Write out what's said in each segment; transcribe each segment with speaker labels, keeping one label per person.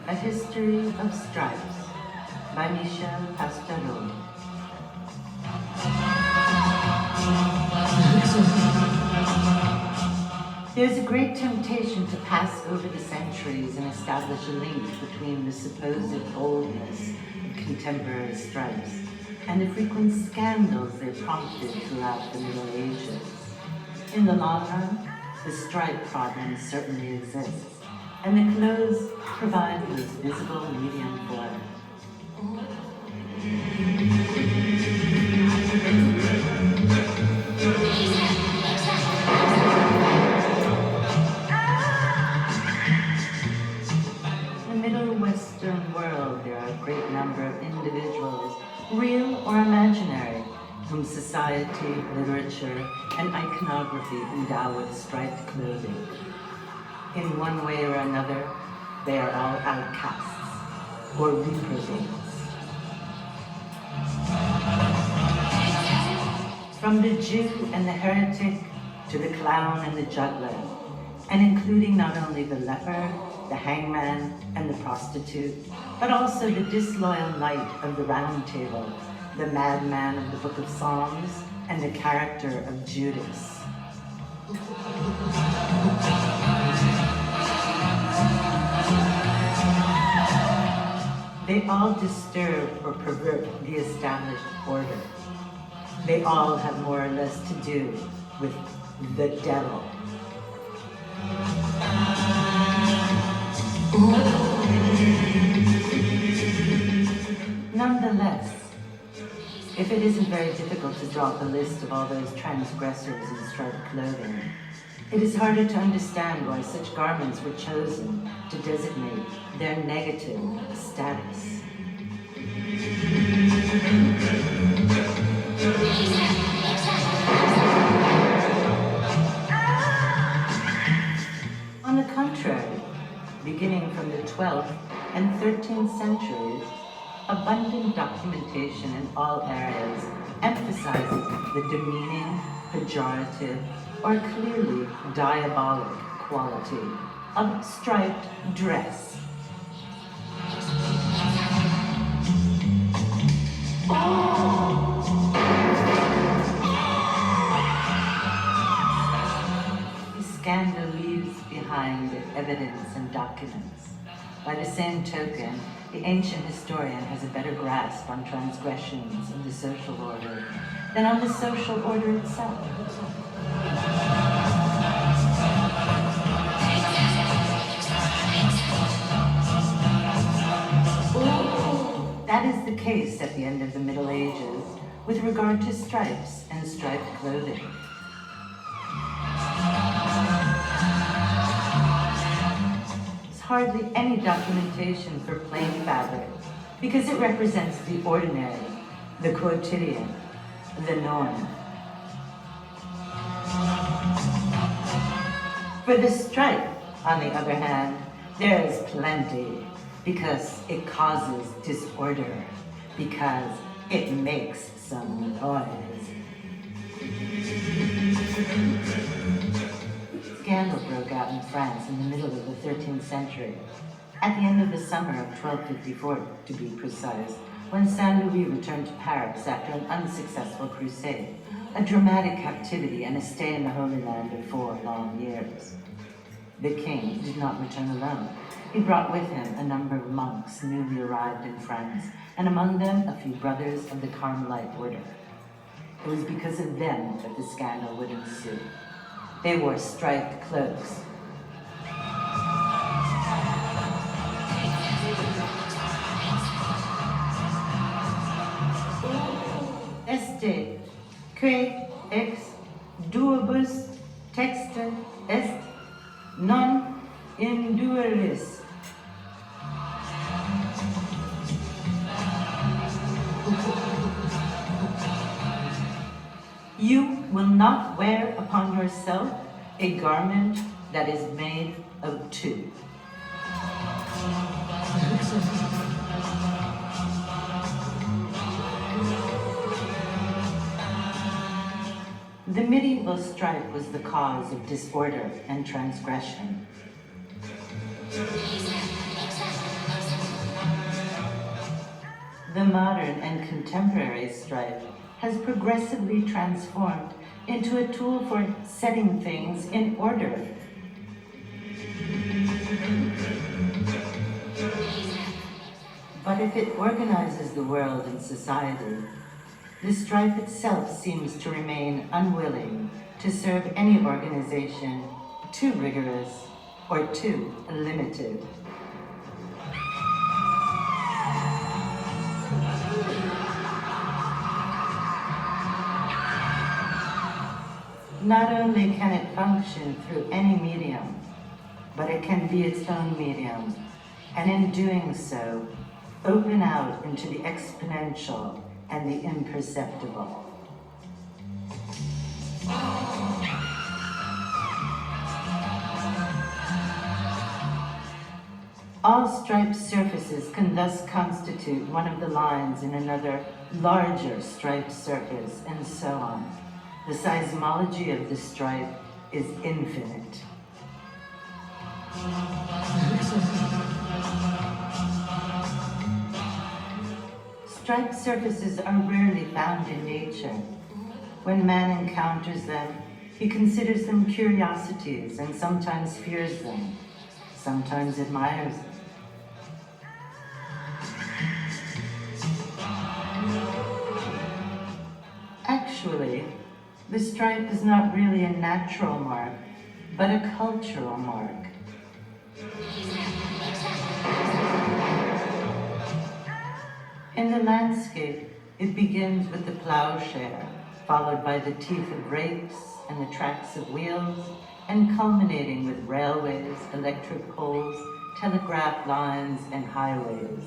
Speaker 1: A History of Stripes by Michel Pastoureau. There's a great temptation to pass over the centuries and establish a link between the supposed boldness of contemporary stripes and the frequent scandals they prompted throughout the Middle Ages. In the long run, the stripe problem certainly exists, and the clothes provide this visible medium for it. In the Middle Western world, there are a great number of individuals, real or imaginary, whom society, literature, and iconography endow with striped clothing. In one way or another, they are all outcasts or reprobates. From the Jew and the heretic to the clown and the juggler, and including not only the leper, the hangman, and the prostitute, but also the disloyal knight of the Round Table, the madman of the Book of Psalms, and the character of Judas. They all disturb or pervert the established order. They all have more or less to do with the devil. Nonetheless, if it isn't very difficult to draw up a list of all those transgressors in striped clothing, it is harder to understand why such garments were chosen to designate their negative status. On the contrary, beginning from the 12th and 13th centuries, abundant documentation in all areas emphasizes the demeaning, pejorative, or clearly diabolic quality of striped dress. The scandal leaves behind evidence and documents. By the same token, the ancient historian has a better grasp on transgressions of the social order than on the social order itself. That is the case at the end of the Middle Ages with regard to stripes and striped clothing. There's hardly any documentation for plain fabric because it represents the ordinary, the quotidian, the norm. For the stripe, on the other hand, there is plenty, because it causes disorder, because it makes some noise. Scandal broke out in France in the middle of the 13th century, at the end of the summer of 1254, to be precise, when Saint Louis returned to Paris after an unsuccessful crusade, a dramatic captivity and a stay in the Holy Land of 4 long years. The king did not return alone. He brought with him a number of monks newly arrived in France, and among them a few brothers of the Carmelite order. It was because of them that the scandal would ensue. They wore striped cloaks. Este, que ex duobus texta est non indueris. You will not wear upon yourself a garment that is made of two. The medieval stripe was the cause of disorder and transgression. The modern and contemporary stripe has progressively transformed into a tool for setting things in order. But if it organizes the world and society, the stripe itself seems to remain unwilling to serve any organization too rigorous or too limited. Not only can it function through any medium, but it can be its own medium, and in doing so, open out into the exponential and the imperceptible. All striped surfaces can thus constitute one of the lines in another larger striped surface, and so on. The seismology of the stripe is infinite. Striped surfaces are rarely found in nature. When man encounters them, he considers them curiosities and sometimes fears them, sometimes admires them. Actually, the stripe is not really a natural mark, but a cultural mark. In the landscape, it begins with the plowshare, followed by the teeth of rakes and the tracks of wheels, and culminating with railways, electric poles, telegraph lines, and highways.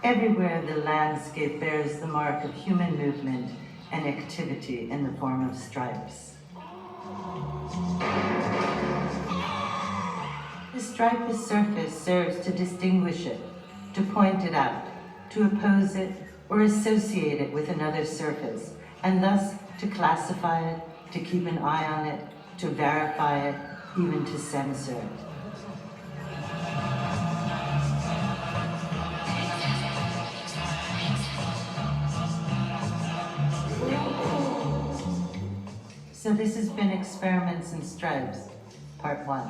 Speaker 1: Everywhere the landscape bears the mark of human movement and activity in the form of stripes. The striped surface serves to distinguish it, to point it out, to oppose it or associate it with another surface, and thus to classify it, to keep an eye on it, to verify it, even to censor it. So this has been Experiments in Stripes, Part 1.